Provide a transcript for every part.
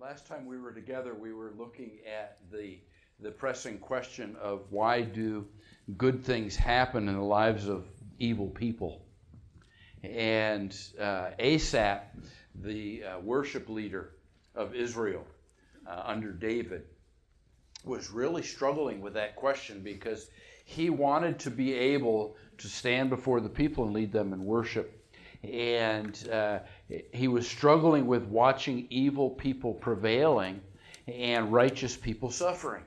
Last time we were together, we were looking at the pressing question of why do good things happen in the lives of evil people. And Asaph, the worship leader of Israel under David, was really struggling with that question because he wanted to be able to stand before the people and lead them in worship. And he was struggling with watching evil people prevailing and righteous people suffering.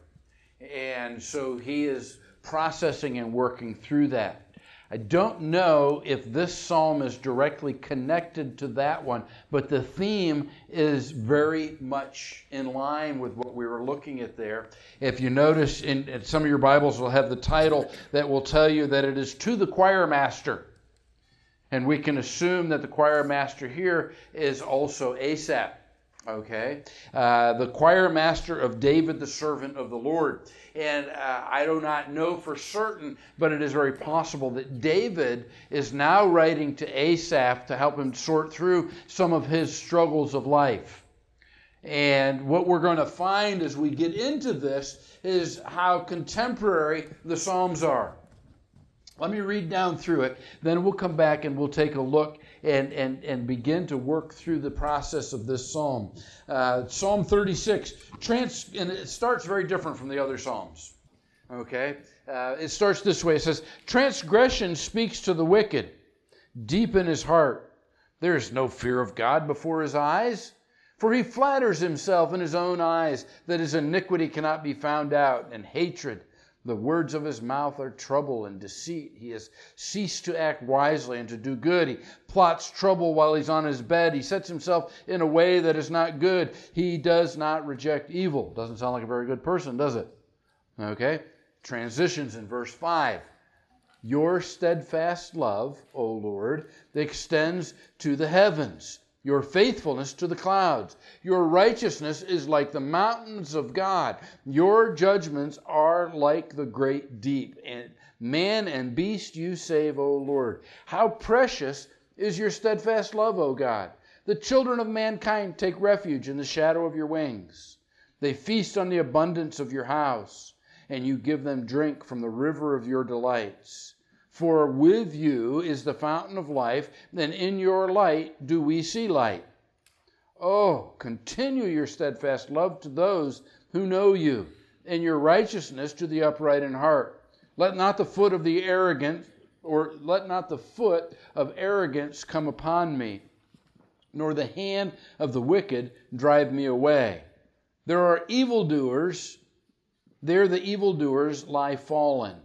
And so he is processing and working through that. I don't know if this psalm is directly connected to that one, but the theme is very much in line with what we were looking at there. If you notice, in some of your Bibles will have the title that will tell you that it is to the choir master. And we can assume that the choir master here is also Asaph. Okay, the choir master of David, the servant of the Lord. And I do not know for certain, but it is very possible that David is now writing to Asaph to help him sort through some of his struggles of life. And what we're going to find as we get into this is how contemporary the Psalms are. Let me read down through it, then we'll come back and we'll take a look and begin to work through the process of this psalm. Psalm 36, and it starts very different from the other psalms. Okay? It starts this way. It says, "Transgression speaks to the wicked, deep in his heart. There is no fear of God before his eyes. For he flatters himself in his own eyes that his iniquity cannot be found out, and hatred. The words of his mouth are trouble and deceit. He has ceased to act wisely and to do good. He plots trouble while he's on his bed. He sets himself in a way that is not good. He does not reject evil." Doesn't sound like a very good person, does it? Okay. Transitions in verse 5. "Your steadfast love, O Lord, extends to the heavens. Your faithfulness to the clouds. Your righteousness is like the mountains of God. Your judgments are like the great deep. And man and beast you save, O Lord. How precious is your steadfast love, O God. The children of mankind take refuge in the shadow of your wings. They feast on the abundance of your house, and you give them drink from the river of your delights. For with you is the fountain of life, and in your light do we see light. Oh, continue your steadfast love to those who know you, and your righteousness to the upright in heart. Let not the foot of the arrogant, or let not the foot of arrogance come upon me, nor the hand of the wicked drive me away. There are evildoers, there the evildoers lie fallen.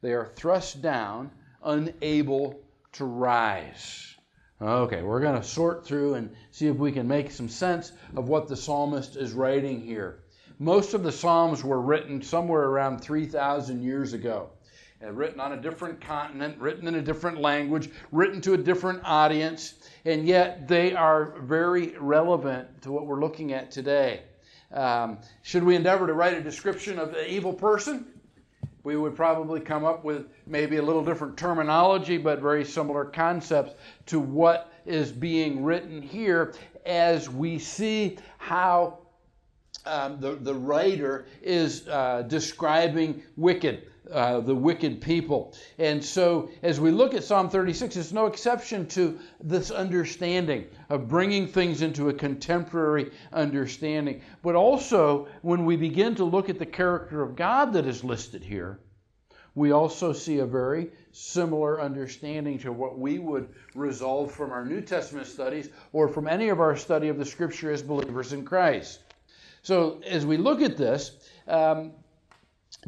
They are thrust down, unable to rise." Okay, we're going to sort through and see if we can make some sense of what the psalmist is writing here. Most of the psalms were written somewhere around 3,000 years ago. Written on a different continent, written in a different language, written to a different audience, and yet they are very relevant to what we're looking at today. Should we endeavor to write a description of an evil person? We would probably come up with maybe a little different terminology, but very similar concepts to what is being written here as we see how the writer is describing the wicked people. And so as we look at Psalm 36, it's no exception to this understanding of bringing things into a contemporary understanding. But also, when we begin to look at the character of God that is listed here, we also see a very similar understanding to what we would resolve from our New Testament studies or from any of our study of the Scripture as believers in Christ. So as we look at this,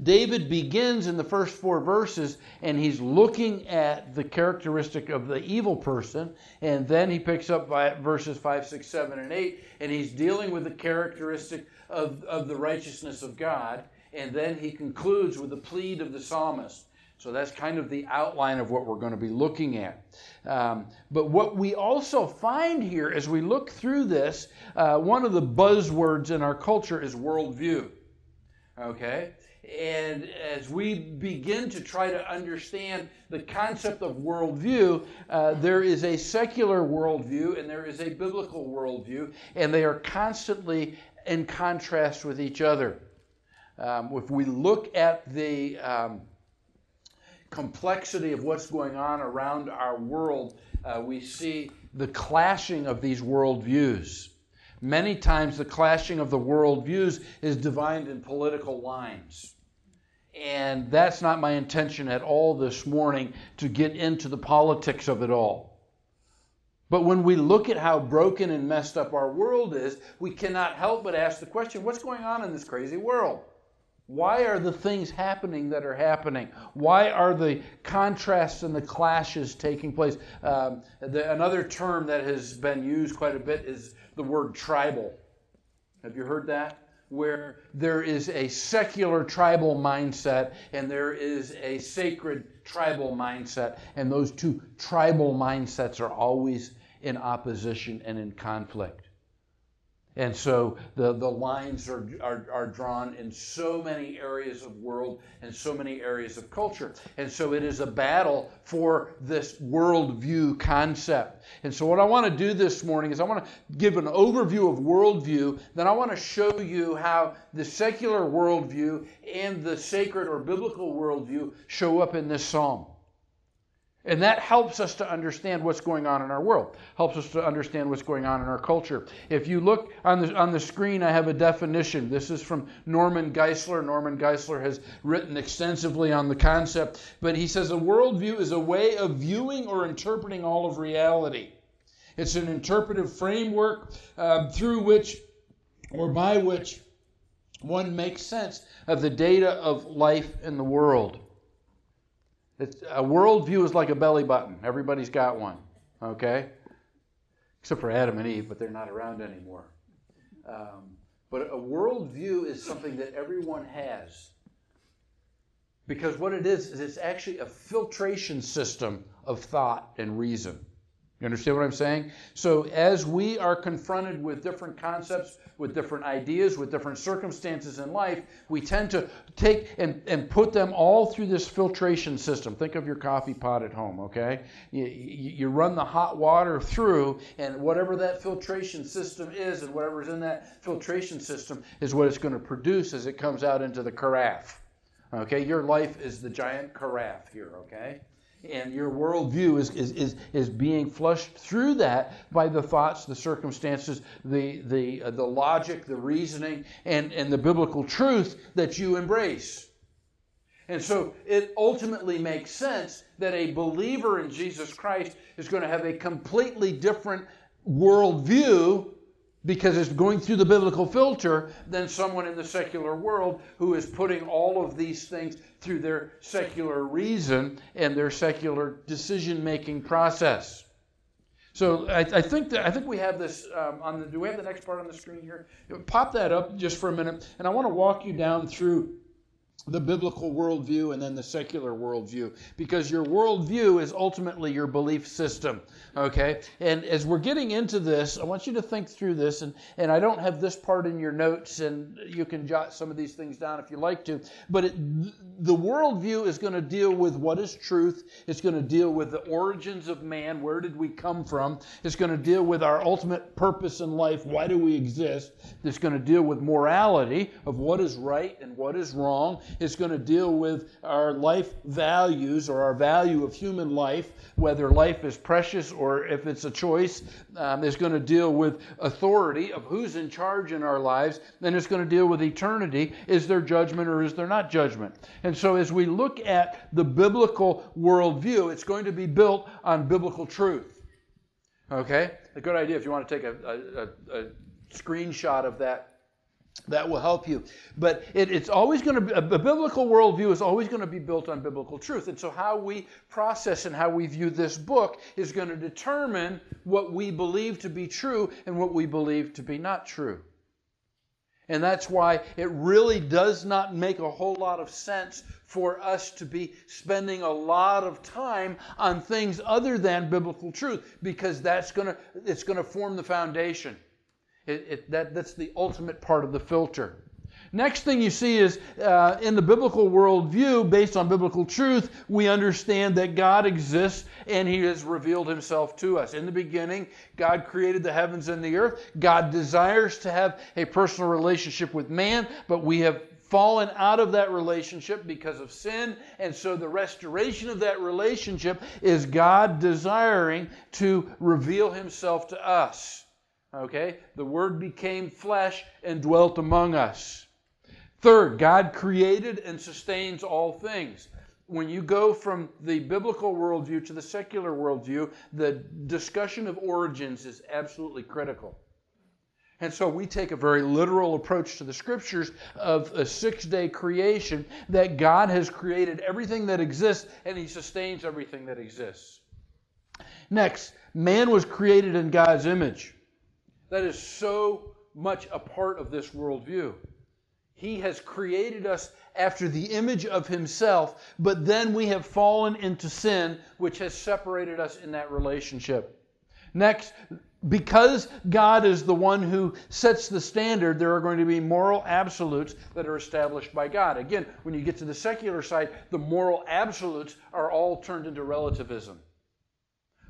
David begins in the first 4 verses, and he's looking at the characteristic of the evil person, and then he picks up by verses 5, 6, 7, and 8, and he's dealing with the characteristic of the righteousness of God, and then he concludes with the plead of the psalmist. So that's kind of the outline of what we're going to be looking at. But what we also find here as we look through this, one of the buzzwords in our culture is worldview. Okay? And as we begin to try to understand the concept of worldview, there is a secular worldview and there is a biblical worldview, and they are constantly in contrast with each other. If we look at the complexity of what's going on around our world, we see the clashing of these worldviews. Many times the clashing of the worldviews is divided in political lines. And that's not my intention at all this morning, to get into the politics of it all. But when we look at how broken and messed up our world is, we cannot help but ask the question, what's going on in this crazy world? Why are the things happening that are happening? Why are the contrasts and the clashes taking place? Another term that has been used quite a bit is the word tribal. Have you heard that? Where there is a secular tribal mindset and there is a sacred tribal mindset. And those two tribal mindsets are always in opposition and in conflict. And so the lines are drawn in so many areas of world and so many areas of culture. And so it is a battle for this worldview concept. And so what I want to do this morning is I want to give an overview of worldview. Then I want to show you how the secular worldview and the sacred or biblical worldview show up in this psalm. And that helps us to understand what's going on in our world. Helps us to understand what's going on in our culture. If you look on the screen, I have a definition. This is from Norman Geisler. Norman Geisler has written extensively on the concept. But he says a worldview is a way of viewing or interpreting all of reality. It's an interpretive framework through which or by which one makes sense of the data of life in the world. A worldview is like a belly button. Everybody's got one, okay? Except for Adam and Eve, but they're not around anymore. But a worldview is something that everyone has. Because what it is it's actually a filtration system of thought and reason. You understand what I'm saying? So as we are confronted with different concepts, with different ideas, with different circumstances in life, we tend to take and put them all through this filtration system. Think of your coffee pot at home, okay? You run the hot water through, and whatever that filtration system is and whatever's in that filtration system is what it's going to produce as it comes out into the carafe. Okay? Your life is the giant carafe here, okay? And your worldview is being flushed through that by the thoughts, the circumstances, the logic, the reasoning, and the biblical truth that you embrace. And so it ultimately makes sense that a believer in Jesus Christ is going to have a completely different worldview because it's going through the biblical filter than someone in the secular world who is putting all of these things through their secular reason and their secular decision-making process. So I think we have this do we have the next part on the screen here? Pop that up just for a minute, and I want to walk you down through the biblical worldview and then the secular worldview, because your worldview is ultimately your belief system, okay? And as we're getting into this, I want you to think through this, and I don't have this part in your notes, and you can jot some of these things down if you like to, but the worldview is going to deal with what is truth. It's going to deal with the origins of man. Where did we come from? It's going to deal with our ultimate purpose in life. Why do we exist? It's going to deal with morality of what is right and what is wrong. It's going to deal with our life values or our value of human life, whether life is precious or if it's a choice. It's going to deal with authority of who's in charge in our lives. Then it's going to deal with eternity. Is there judgment or is there not judgment? And so as we look at the biblical worldview, it's going to be built on biblical truth. Okay? A good idea if you want to take a screenshot of that. That will help you. But it's always going to be, a biblical worldview is always going to be built on biblical truth. And so how we process and how we view this book is going to determine what we believe to be true and what we believe to be not true. And that's why it really does not make a whole lot of sense for us to be spending a lot of time on things other than biblical truth, because it's going to form the foundation. That's the ultimate part of the filter. Next thing you see is in the biblical worldview, based on biblical truth, we understand that God exists and He has revealed Himself to us. In the beginning, God created the heavens and the earth. God desires to have a personal relationship with man, but we have fallen out of that relationship because of sin, and so the restoration of that relationship is God desiring to reveal Himself to us. Okay? The Word became flesh and dwelt among us. Third, God created and sustains all things. When you go from the biblical worldview to the secular worldview, the discussion of origins is absolutely critical. And so we take a very literal approach to the Scriptures of a 6-day creation, that God has created everything that exists and He sustains everything that exists. Next, man was created in God's image. That is so much a part of this worldview. He has created us after the image of Himself, but then we have fallen into sin, which has separated us in that relationship. Next, because God is the one who sets the standard, there are going to be moral absolutes that are established by God. Again, when you get to the secular side, the moral absolutes are all turned into relativism.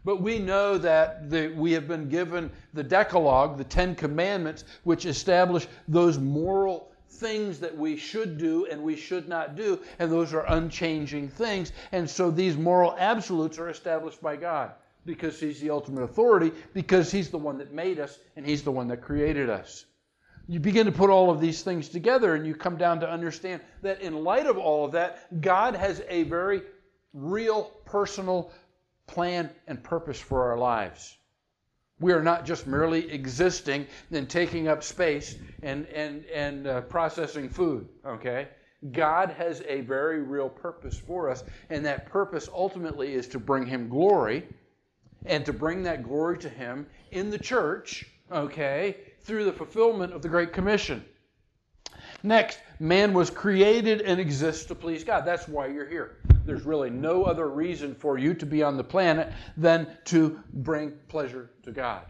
But we know that we have been given the Decalogue, the 10 Commandments, which establish those moral things that we should do and we should not do, and those are unchanging things. And so these moral absolutes are established by God because He's the ultimate authority, because He's the one that made us and He's the one that created us. You begin to put all of these things together and you come down to understand that in light of all of that, God has a very real, personal plan and purpose for our lives. We are not just merely existing and taking up space and processing food, okay? God has a very real purpose for us, and that purpose ultimately is to bring Him glory, and to bring that glory to Him in the church, okay, through the fulfillment of the Great Commission. Next, man was created and exists to please God. That's why you're here. There's really no other reason for you to be on the planet than to bring pleasure to God.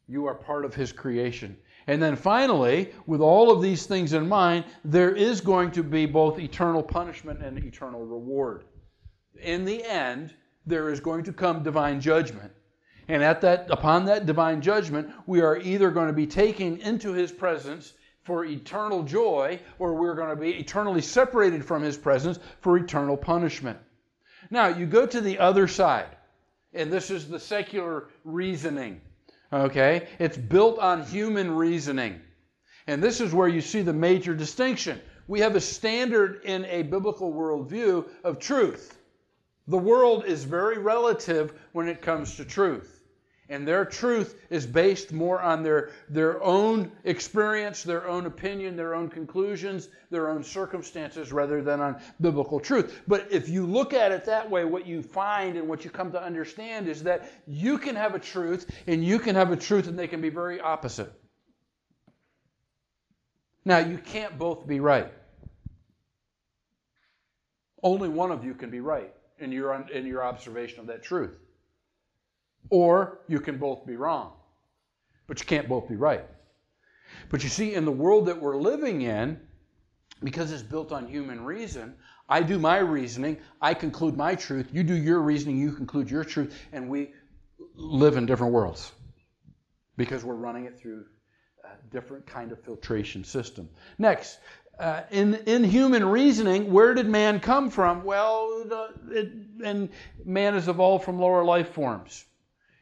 You are part of His creation. And then finally, with all of these things in mind, there is going to be both eternal punishment and eternal reward. In the end, there is going to come divine judgment. And upon that divine judgment, we are either going to be taken into His presence for eternal joy, or we're going to be eternally separated from His presence for eternal punishment. Now, you go to the other side, and this is the secular reasoning. Okay? It's built on human reasoning. And this is where you see the major distinction. We have a standard in a biblical worldview of truth. The world is very relative when it comes to truth. And their truth is based more on their own experience, their own opinion, their own conclusions, their own circumstances, rather than on biblical truth. But if you look at it that way, what you find and what you come to understand is that you can have a truth, and you can have a truth, and they can be very opposite. Now, you can't both be right. Only one of you can be right in your observation of that truth. Or you can both be wrong. But you can't both be right. But you see, in the world that we're living in, because it's built on human reason, I do my reasoning, I conclude my truth, you do your reasoning, you conclude your truth, and we live in different worlds. Because we're running it through a different kind of filtration system. Next, in human reasoning, where did man come from? Well, man has evolved from lower life forms.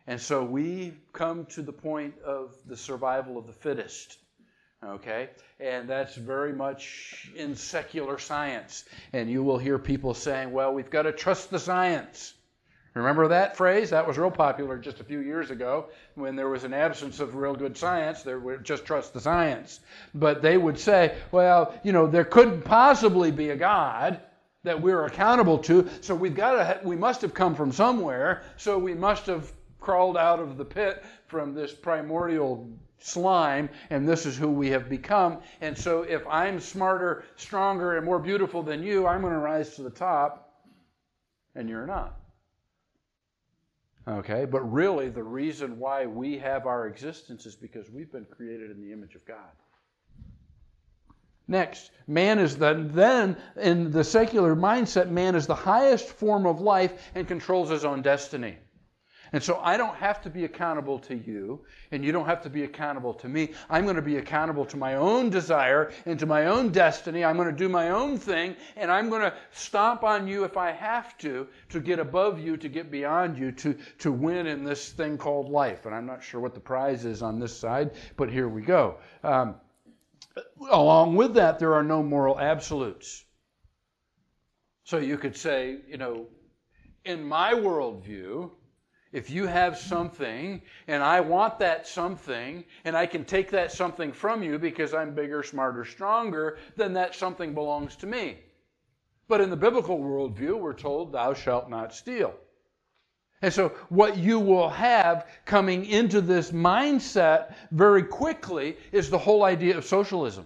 And so we come to the point of the survival of the fittest, okay? And that's very much in secular science. And you will hear people saying, well, we've got to trust the science. Remember that phrase? That was real popular just a few years ago when there was an absence of real good science. There would just trust the science. But they would say, well, there couldn't possibly be a God that we're accountable to, so we must have come from somewhere, so we must have crawled out of the pit from this primordial slime, and this is who we have become. And so if I'm smarter, stronger, and more beautiful than you, I'm going to rise to the top, and you're not. Okay? But really, the reason why we have our existence is because we've been created in the image of God. Next, man is then in the secular mindset, man is the highest form of life and controls his own destiny. And so I don't have to be accountable to you, and you don't have to be accountable to me. I'm going to be accountable to my own desire and to my own destiny. I'm going to do my own thing, and I'm going to stomp on you if I have to get above you, to get beyond you, to win in this thing called life. And I'm not sure what the prize is on this side, but here we go. Along with that, there are no moral absolutes. So you could say, in my worldview, if you have something and I want that something and I can take that something from you because I'm bigger, smarter, stronger, then that something belongs to me. But in the biblical worldview, we're told, thou shalt not steal. And so what you will have coming into this mindset very quickly is the whole idea of socialism.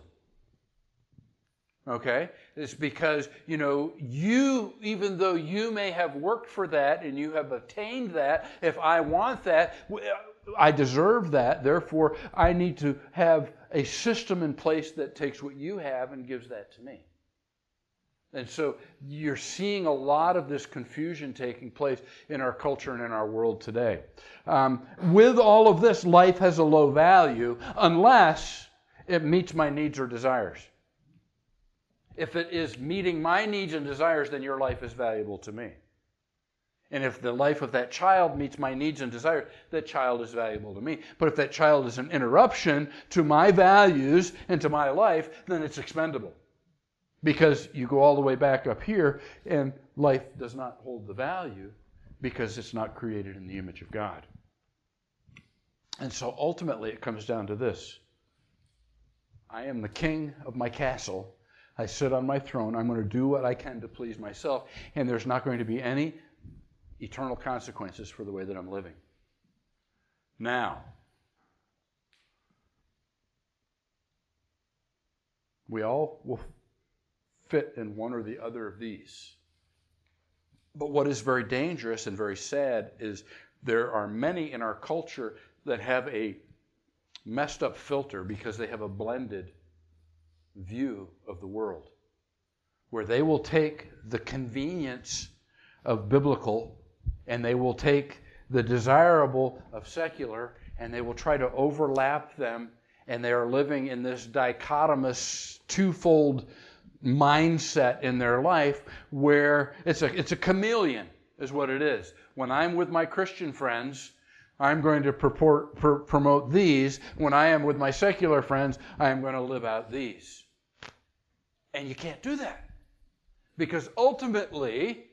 Okay? It's because, you, even though you may have worked for that and you have attained that, if I want that, I deserve that. Therefore, I need to have a system in place that takes what you have and gives that to me. And so you're seeing a lot of this confusion taking place in our culture and in our world today. With all of this, life has a low value unless it meets my needs or desires. If it is meeting my needs and desires, then your life is valuable to me. And if the life of that child meets my needs and desires, that child is valuable to me. But if that child is an interruption to my values and to my life, then it's expendable. Because you go all the way back up here, and life does not hold the value because it's not created in the image of God. And so ultimately it comes down to this. I am the king of my castle. I sit on my throne. I'm going to do what I can to please myself. And there's not going to be any eternal consequences for the way that I'm living. Now, we all will fit in one or the other of these. But what is very dangerous and very sad is there are many in our culture that have a messed up filter because they have a blended view of the world, where they will take the convenience of biblical and they will take the desirable of secular and they will try to overlap them, and they are living in this dichotomous twofold mindset in their life where it's a chameleon is what it is. When I'm with my Christian friends, I'm going to promote these. When I am with my secular friends, I am going to live out these. And you can't do that. Because ultimately,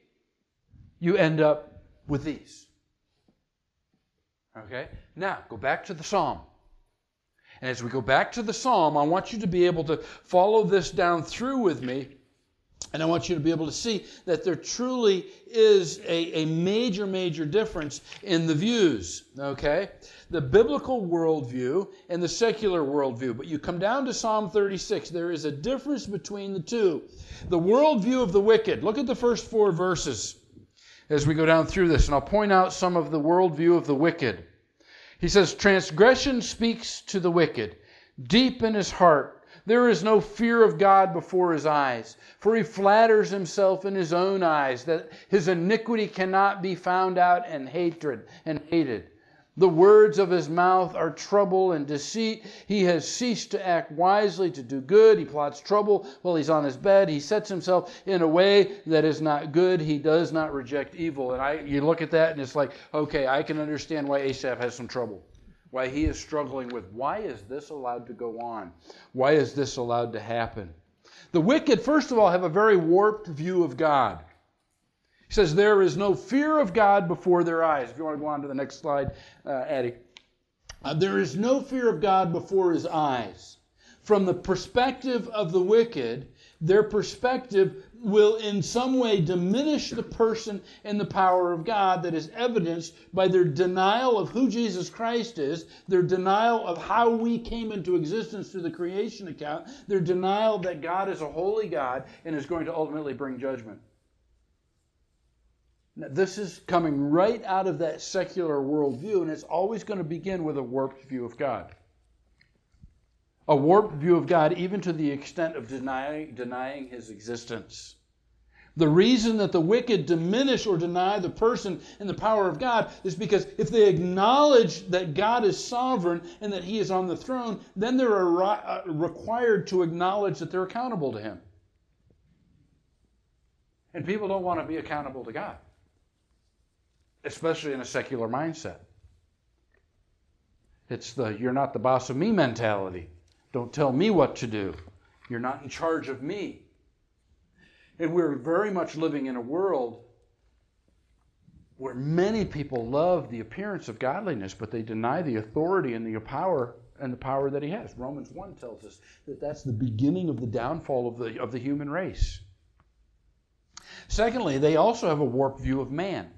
you end up with these. Okay? Now, go back to the Psalm. And as we go back to the Psalm, I want you to be able to follow this down through with me. And I want you to be able to see that there truly is a major, major difference in the views. Okay? The biblical worldview and the secular worldview. But you come down to Psalm 36, there is a difference between the two. The worldview of the wicked. Look at the first 4 verses as we go down through this. And I'll point out some of the worldview of the wicked. He says, transgression speaks to the wicked, deep in his heart. There is no fear of God before his eyes, for he flatters himself in his own eyes that his iniquity cannot be found out and hated. The words of his mouth are trouble and deceit. He has ceased to act wisely, to do good. He plots trouble while he's on his bed. He sets himself in a way that is not good. He does not reject evil. And you look at that and it's like, okay, I can understand why Asaph has some trouble. Why he is struggling with, why is this allowed to go on? Why is this allowed to happen? The wicked, first of all, have a very warped view of God. He says, there is no fear of God before their eyes. If you want to go on to the next slide, Addie. There is no fear of God before his eyes. From the perspective of the wicked, their perspective will in some way diminish the person and the power of God that is evidenced by their denial of who Jesus Christ is, their denial of how we came into existence through the creation account, their denial that God is a holy God and is going to ultimately bring judgment. Now, this is coming right out of that secular worldview, and it's always going to begin with a warped view of God. A warped view of God, even to the extent of denying his existence. The reason that the wicked diminish or deny the person and the power of God is because if they acknowledge that God is sovereign and that he is on the throne, then they're required to acknowledge that they're accountable to him. And people don't want to be accountable to God, especially in a secular mindset. It's the "you're not the boss of me" mentality. Don't tell me what to do. You're not in charge of me. And we're very much living in a world where many people love the appearance of godliness, but they deny the authority and the power that he has. Romans 1 tells us that that's the beginning of the downfall of the human race. Secondly, they also have a warped view of man.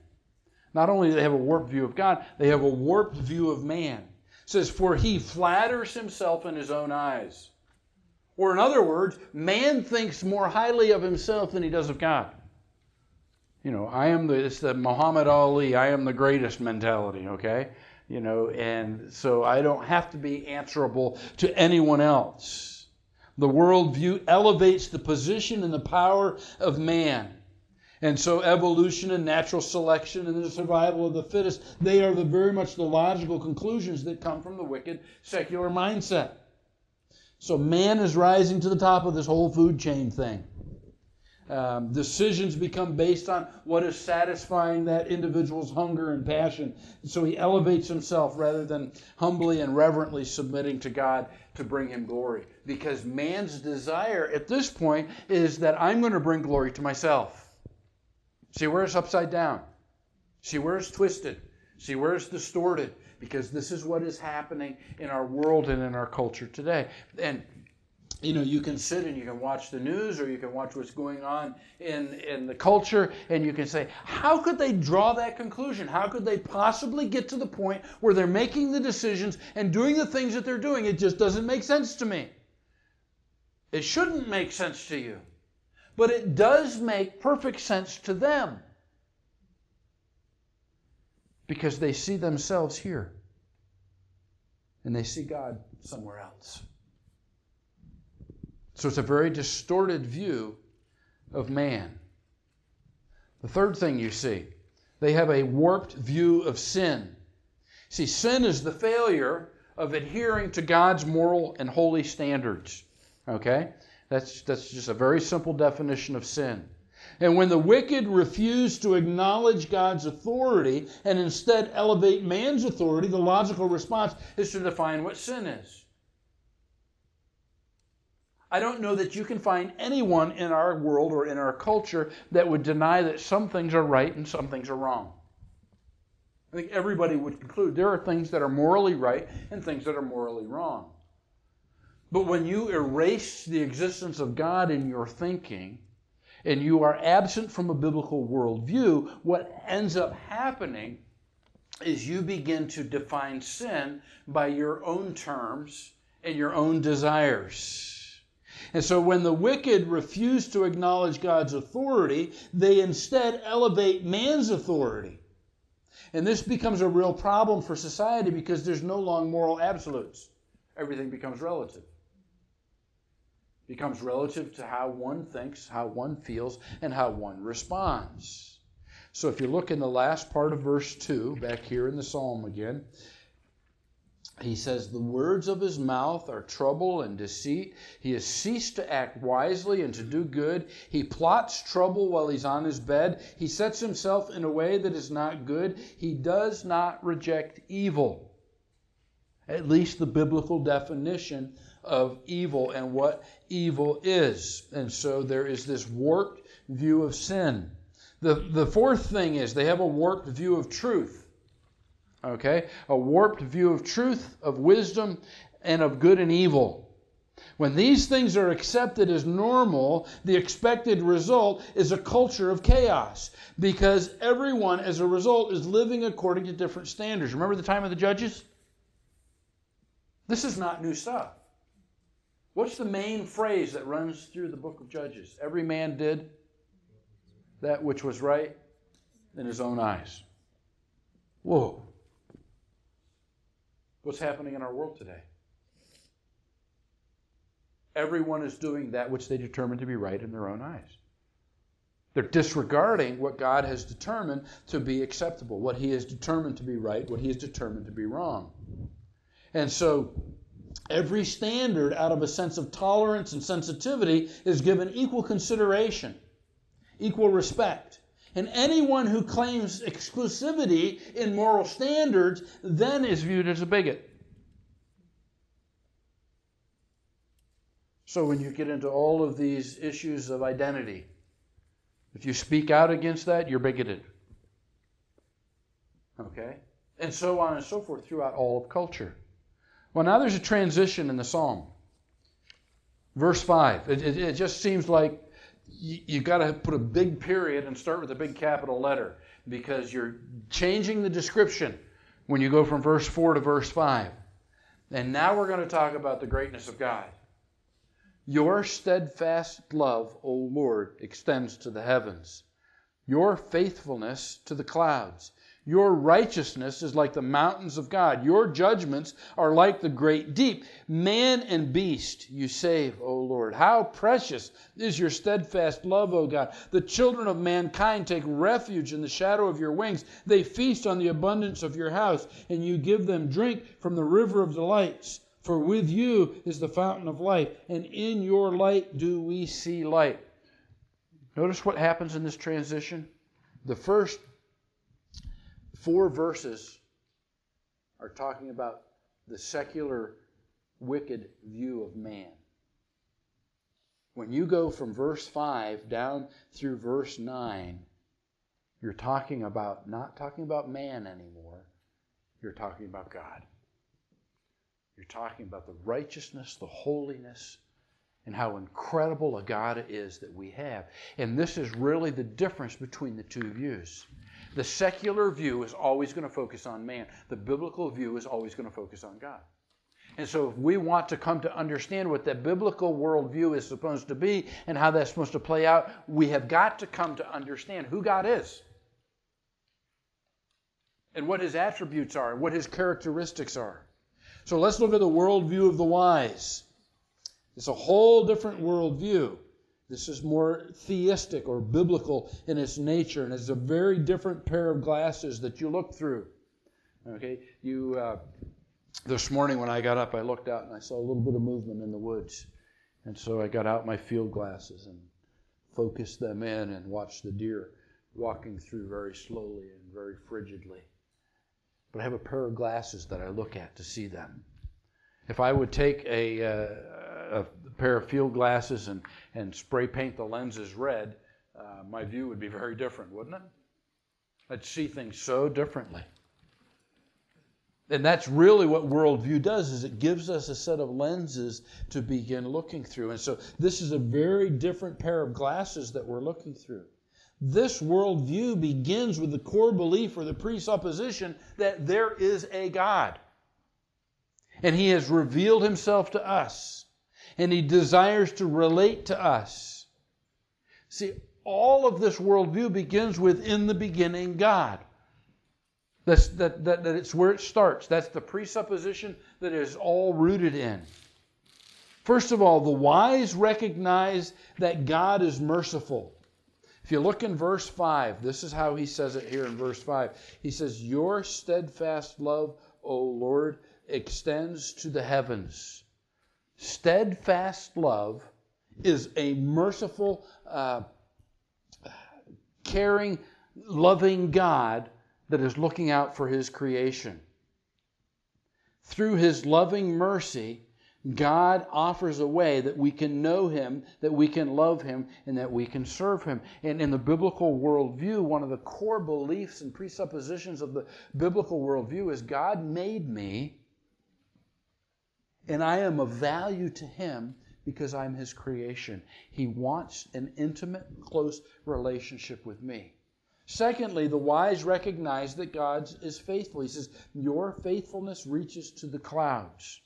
Not only do they have a warped view of God, they have a warped view of man. It says, "For he flatters himself in his own eyes." Or in other words, man thinks more highly of himself than he does of God. It's the Muhammad Ali, I am the greatest mentality, okay? And so I don't have to be answerable to anyone else. The worldview elevates the position and the power of man. And so evolution and natural selection and the survival of the fittest, they are very much the logical conclusions that come from the wicked secular mindset. So man is rising to the top of this whole food chain thing. Decisions become based on what is satisfying that individual's hunger and passion. So he elevates himself rather than humbly and reverently submitting to God to bring him glory. Because man's desire at this point is that I'm going to bring glory to myself. See where it's upside down. See where it's twisted. See where it's distorted. Because this is what is happening in our world and in our culture today. And you can sit and you can watch the news, or you can watch what's going on in the culture, and you can say, how could they draw that conclusion? How could they possibly get to the point where they're making the decisions and doing the things that they're doing? It just doesn't make sense to me. It shouldn't make sense to you. But it does make perfect sense to them. Because they see themselves here. And they see God somewhere else. So it's a very distorted view of man. The third thing you see, they have a warped view of sin. See, sin is the failure of adhering to God's moral and holy standards. Okay? That's just a very simple definition of sin. And when the wicked refuse to acknowledge God's authority and instead elevate man's authority, the logical response is to define what sin is. I don't know that you can find anyone in our world or in our culture that would deny that some things are right and some things are wrong. I think everybody would conclude there are things that are morally right and things that are morally wrong. But when you erase the existence of God in your thinking, and you are absent from a biblical worldview, what ends up happening is you begin to define sin by your own terms and your own desires. And so when the wicked refuse to acknowledge God's authority, they instead elevate man's authority. And this becomes a real problem for society because there's no longer moral absolutes. Everything becomes relative. Becomes relative to how one thinks, how one feels, and how one responds. So if you look in the last part of verse 2, back here in the psalm again, he says, "The words of his mouth are trouble and deceit. He has ceased to act wisely and to do good. He plots trouble while he's on his bed. He sets himself in a way that is not good. He does not reject evil." At least the biblical definition of evil and what evil is. And so there is this warped view of sin. The fourth thing is they have a warped view of truth. Okay? A warped view of truth, of wisdom, and of good and evil. When these things are accepted as normal, the expected result is a culture of chaos. Because everyone, as a result, is living according to different standards. Remember the time of the judges? This is not new stuff. What's the main phrase that runs through the book of Judges? Every man did that which was right in his own eyes. Whoa. What's happening in our world today? Everyone is doing that which they determine to be right in their own eyes. They're disregarding what God has determined to be acceptable, what He has determined to be right, what He has determined to be wrong. And so every standard, out of a sense of tolerance and sensitivity, is given equal consideration, equal respect. And anyone who claims exclusivity in moral standards then is viewed as a bigot. So when you get into all of these issues of identity, if you speak out against that, you're bigoted. Okay? And so on and so forth throughout all of culture. Well, now there's a transition in the psalm. Verse 5. It just seems like you've got to put a big period and start with a big capital letter, because you're changing the description when you go from verse 4 to verse 5. And now we're going to talk about the greatness of God. Your steadfast love, O Lord, extends to the heavens. Your faithfulness to the clouds. Your righteousness is like the mountains of God. Your judgments are like the great deep. Man and beast you save, O Lord. How precious is your steadfast love, O God. The children of mankind take refuge in the shadow of your wings. They feast on the abundance of your house, and you give them drink from the river of delights. For with you is the fountain of life, and in your light do we see light. Notice what happens in this transition. The first 4 verses are talking about the secular, wicked view of man. When you go from verse 5 down through verse 9, you're not talking about man anymore. You're talking about God. You're talking about the righteousness, the holiness, and how incredible a God it is that we have. And this is really the difference between the two views. The secular view is always going to focus on man. The biblical view is always going to focus on God. And so if we want to come to understand what that biblical worldview is supposed to be and how that's supposed to play out, we have got to come to understand who God is and what His attributes are and what His characteristics are. So let's look at the worldview of the wise. It's a whole different worldview. This is more theistic or biblical in its nature, and it's a very different pair of glasses that you look through. Okay, this morning when I got up, I looked out and I saw a little bit of movement in the woods, and so I got out my field glasses and focused them in and watched the deer walking through very slowly and very frigidly. But I have a pair of glasses that I look at to see them. If I would take a pair of field glasses and spray paint the lenses red, my view would be very different, wouldn't it? I'd see things so differently. And that's really what worldview does, is it gives us a set of lenses to begin looking through. And so this is a very different pair of glasses that we're looking through. This worldview begins with the core belief or the presupposition that there is a God. And He has revealed Himself to us. And He desires to relate to us. See, all of this worldview begins with, in the beginning, God. That it's where it starts. That's the presupposition that is all rooted in. First of all, the wise recognize that God is merciful. If you look in verse 5, this is how he says it here in verse 5. He says, your steadfast love, O Lord, extends to the heavens. Steadfast love is a merciful, caring, loving God that is looking out for His creation. Through His loving mercy, God offers a way that we can know Him, that we can love Him, and that we can serve Him. And in the biblical worldview, one of the core beliefs and presuppositions of the biblical worldview is God made me, and I am of value to Him because I'm His creation. He wants an intimate, close relationship with me. Secondly, the wise recognize that God is faithful. He says, your faithfulness reaches to the clouds.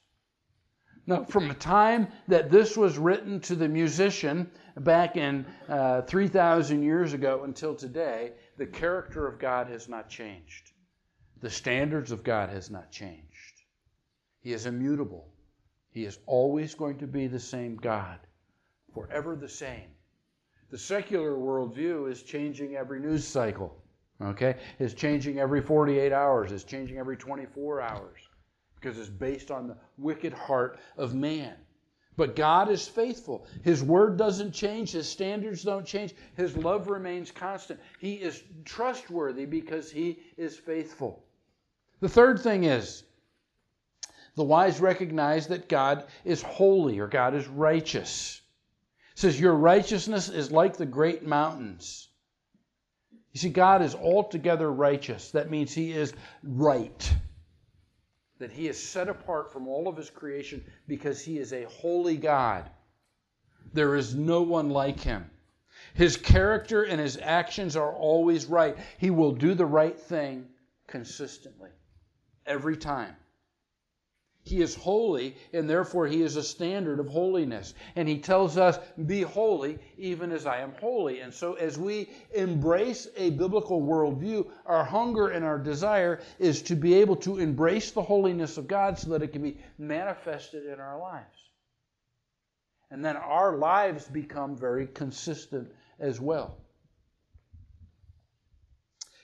Now, from the time that this was written to the musician back in 3,000 years ago until today, the character of God has not changed. The standards of God has not changed. He is immutable. He is always going to be the same God, forever the same. The secular worldview is changing every news cycle. Okay? It's changing every 48 hours. It's changing every 24 hours. Because it's based on the wicked heart of man. But God is faithful. His word doesn't change. His standards don't change. His love remains constant. He is trustworthy because He is faithful. The third thing is, the wise recognize that God is holy or God is righteous. It says, your righteousness is like the great mountains. You see, God is altogether righteous. That means He is right. That He is set apart from all of His creation because He is a holy God. There is no one like Him. His character and His actions are always right. He will do the right thing consistently, every time. He is holy, and therefore He is a standard of holiness. And He tells us, be holy even as I am holy. And so as we embrace a biblical worldview, our hunger and our desire is to be able to embrace the holiness of God so that it can be manifested in our lives. And then our lives become very consistent as well.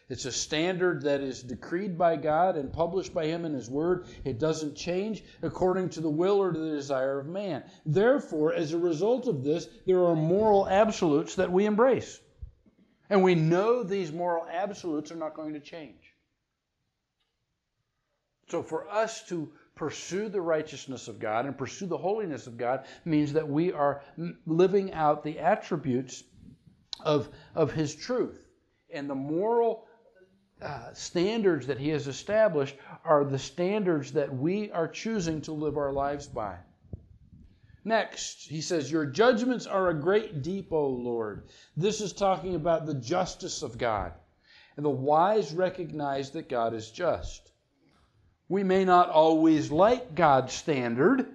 It's a standard that is decreed by God and published by Him in His Word. It doesn't change according to the will or the desire of man. Therefore, as a result of this, there are moral absolutes that we embrace. And we know these moral absolutes are not going to change. So for us to pursue the righteousness of God and pursue the holiness of God means that we are living out the attributes of His truth. And the moral standards that He has established are the standards that we are choosing to live our lives by. Next, He says, your judgments are a great deep, O Lord. This is talking about the justice of God. And the wise recognize that God is just. We may not always like God's standard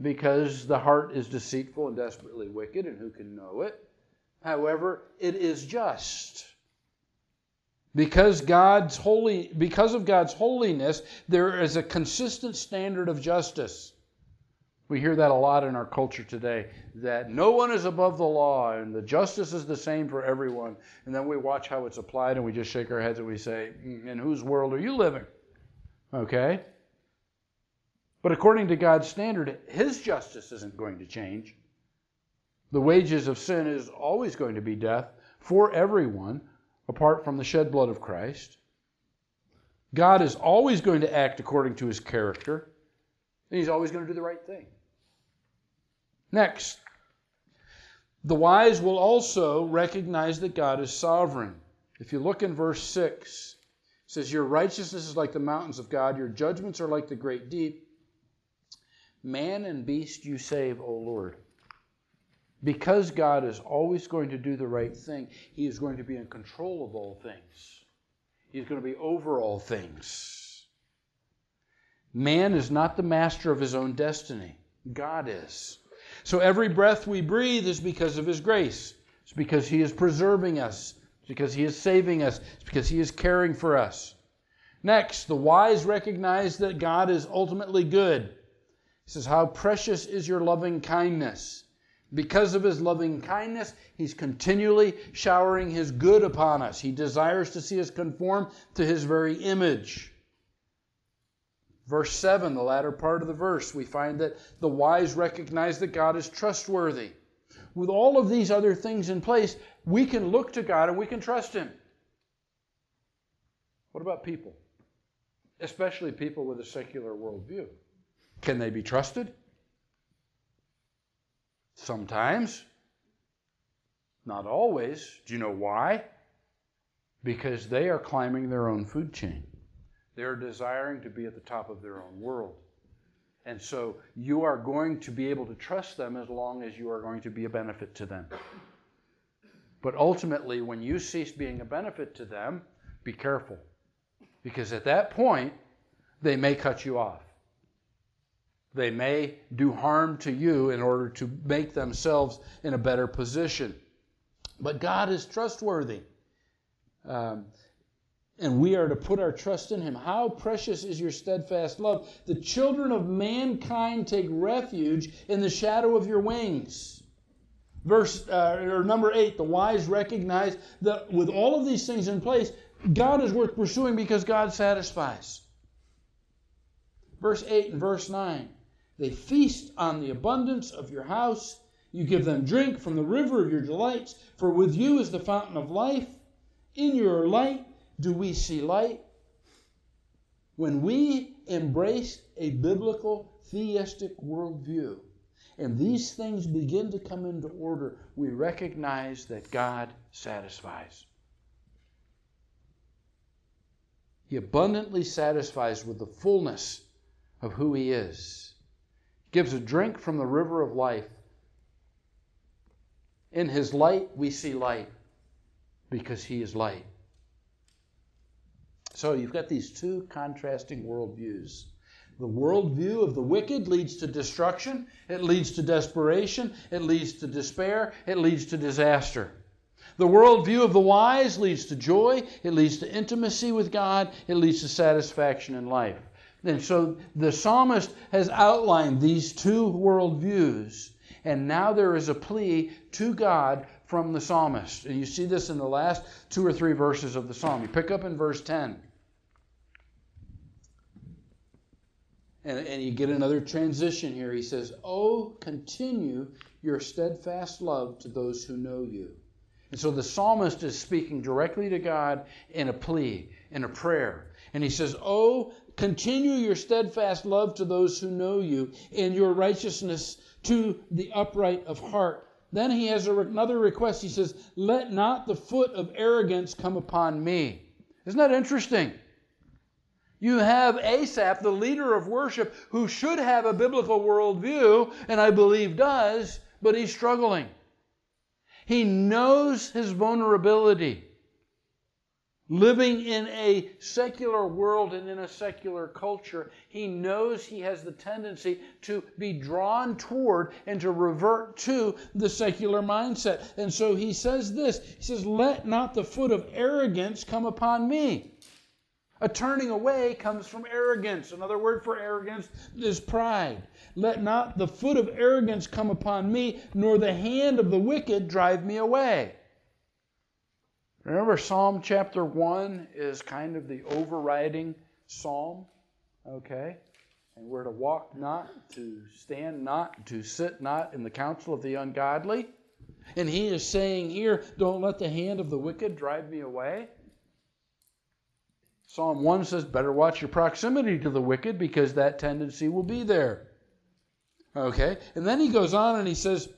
because the heart is deceitful and desperately wicked, and who can know it? However, it is just. Because of God's holiness, there is a consistent standard of justice. We hear that a lot in our culture today, that no one is above the law and the justice is the same for everyone. And then we watch how it's applied and we just shake our heads and we say, in whose world are you living? Okay? But according to God's standard, His justice isn't going to change. The wages of sin is always going to be death for everyone, apart from the shed blood of Christ. God is always going to act according to His character, and He's always going to do the right thing. Next, the wise will also recognize that God is sovereign. If you look in verse 6, it says, your righteousness is like the mountains of God, your judgments are like the great deep. Man and beast you save, O Lord. Because God is always going to do the right thing, He is going to be in control of all things. He's going to be over all things. Man is not the master of his own destiny. God is. So every breath we breathe is because of His grace. It's because He is preserving us. It's because He is saving us. It's because He is caring for us. Next, the wise recognize that God is ultimately good. He says, how precious is your loving kindness. Because of His loving kindness, He's continually showering His good upon us. He desires to see us conform to His very image. Verse 7, the latter part of the verse, we find that the wise recognize that God is trustworthy. With all of these other things in place, we can look to God and we can trust Him. What about people? Especially people with a secular worldview. Can they be trusted? Sometimes. Not always. Do you know why? Because they are climbing their own food chain. They're desiring to be at the top of their own world. And so you are going to be able to trust them as long as you are going to be a benefit to them. But ultimately, when you cease being a benefit to them, be careful. Because at that point, they may cut you off. They may do harm to you in order to make themselves in a better position. But God is trustworthy. And we are to put our trust in him. How precious is your steadfast love. The children of mankind take refuge in the shadow of your wings. Number 8, the wise recognize that with all of these things in place, God is worth pursuing because God satisfies. Verse 8 and verse 9, they feast on the abundance of your house. You give them drink from the river of your delights, for with you is the fountain of life. In your light do we see light. When we embrace a biblical theistic worldview, and these things begin to come into order, we recognize that God satisfies. He abundantly satisfies with the fullness of who he is. Gives a drink from the river of life. In his light, we see light because he is light. So you've got these two contrasting worldviews. The worldview of the wicked leads to destruction. It leads to desperation. It leads to despair. It leads to disaster. The worldview of the wise leads to joy. It leads to intimacy with God. It leads to satisfaction in life. And so the psalmist has outlined these two worldviews. And now there is a plea to God from the psalmist. And you see this in the last 2 or 3 verses of the psalm. You pick up in verse 10. And you get another transition here. He says, "Oh, continue your steadfast love to those who know you." And so the psalmist is speaking directly to God in a plea, in a prayer. And he says, "Oh, continue your steadfast love to those who know you, and your righteousness to the upright of heart." Then he has another request. He says, "Let not the foot of arrogance come upon me." Isn't that interesting? You have Asaph, the leader of worship, who should have a biblical worldview, and I believe does, but he's struggling. He knows his vulnerability. Living in a secular world and in a secular culture, he knows he has the tendency to be drawn toward and to revert to the secular mindset. And so he says this. He says, "Let not the foot of arrogance come upon me." A turning away comes from arrogance. Another word for arrogance is pride. "Let not the foot of arrogance come upon me, nor the hand of the wicked drive me away." Remember, Psalm chapter 1 is kind of the overriding psalm. Okay? And we're to walk not, to stand not, to sit not in the counsel of the ungodly. And he is saying here, don't let the hand of the wicked drive me away. Psalm 1 says, better watch your proximity to the wicked because that tendency will be there. Okay? And then he goes on and he says,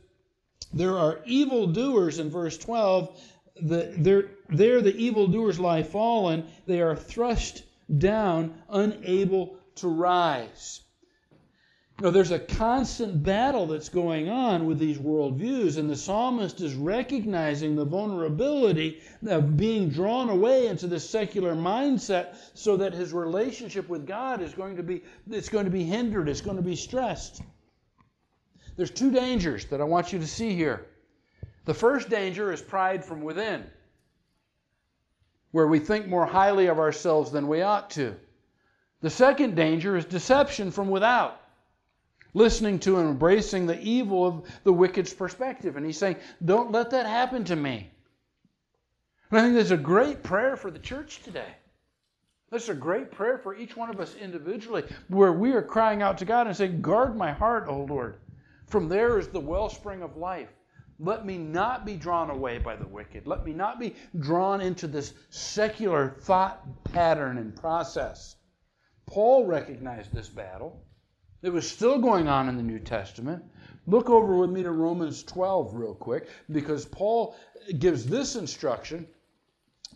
there are evildoers in verse 12. There the evildoers lie fallen. They are thrust down, unable to rise. You know, there's a constant battle that's going on with these worldviews, and the psalmist is recognizing the vulnerability of being drawn away into this secular mindset so that his relationship with God is going to be hindered, it's going to be stressed. There's two dangers that I want you to see here. The first danger is pride from within, where we think more highly of ourselves than we ought to. The second danger is deception from without, listening to and embracing the evil of the wicked's perspective. And he's saying, don't let that happen to me. And I think that's a great prayer for the church today. That's a great prayer for each one of us individually, where we are crying out to God and saying, guard my heart, O Lord. From there is the wellspring of life. Let me not be drawn away by the wicked. Let me not be drawn into this secular thought pattern and process. Paul recognized this battle. It was still going on in the New Testament. Look over with me to Romans 12 real quick, because Paul gives this instruction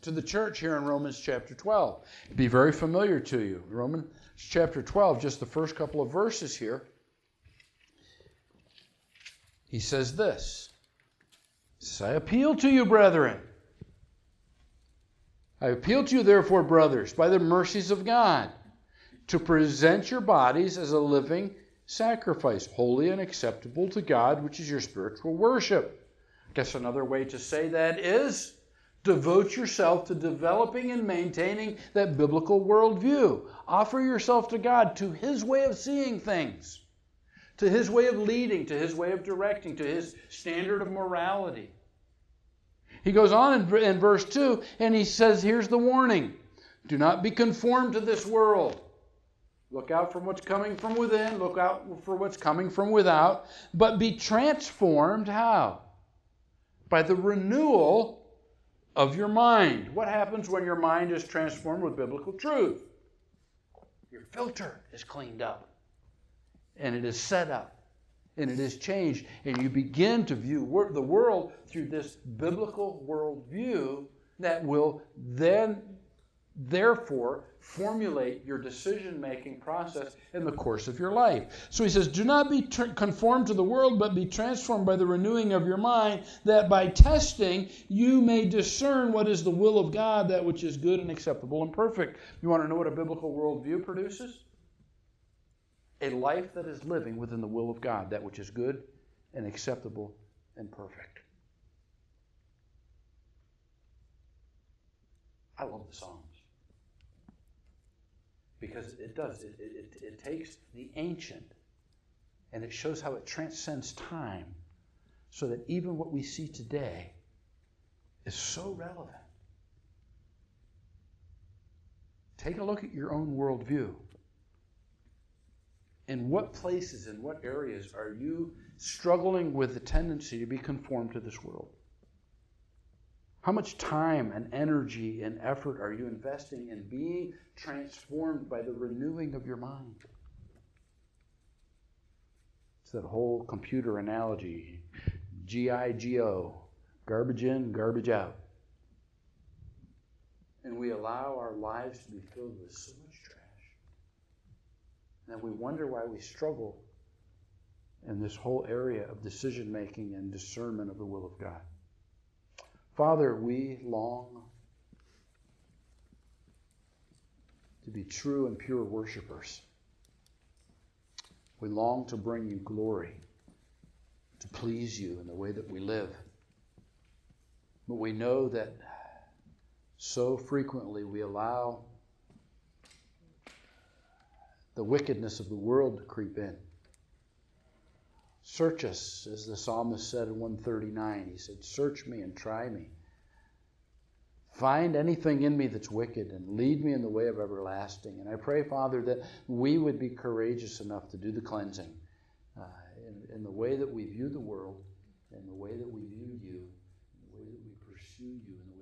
to the church here in Romans chapter 12. It'd be very familiar to you. Romans chapter 12, just the first couple of verses here. He says this. I appeal to you, brethren. I appeal to you, therefore, brothers, by the mercies of God, to present your bodies as a living sacrifice, holy and acceptable to God, which is your spiritual worship. I guess another way to say that is Devote yourself to developing and maintaining that biblical worldview. Offer yourself to God, to His way of seeing things, to His way of leading, to His way of directing, to His standard of morality. He goes on in verse 2, and he says, here's the warning. Do not be conformed to this world. Look out for what's coming from within. Look out for what's coming from without. But be transformed, how? By the renewal of your mind. What happens when your mind is transformed with biblical truth? Your filter is cleaned up, and it is set up, and it is changed, and you begin to view the world through this biblical worldview that will then, therefore, formulate your decision-making process in the course of your life. So he says, do not be conformed to the world, but be transformed by the renewing of your mind, that by testing you may discern what is the will of God, that which is good and acceptable and perfect. You want to know what a biblical worldview produces? A life that is living within the will of God, that which is good and acceptable and perfect. I love the Psalms. Because it does. It takes the ancient and it shows how it transcends time, so that even what we see today is so relevant. Take a look at your own worldview. In what places, in what areas are you struggling with the tendency to be conformed to this world? How much time and energy and effort are you investing in being transformed by the renewing of your mind? It's that whole computer analogy, GIGO, garbage in, garbage out. And we allow our lives to be filled with so much trash. And we wonder why we struggle in this whole area of decision making and discernment of the will of God. Father, we long to be true and pure worshipers. We long to bring you glory, to please you in the way that we live. But we know that so frequently we allow the wickedness of the world to creep in. Search us, as the psalmist said in 139. He said, search me and try me. Find anything in me that's wicked and lead me in the way of everlasting. And I pray, Father, that we would be courageous enough to do the cleansing in the way that we view the world, in the way that we view you, in the way that we pursue you, in the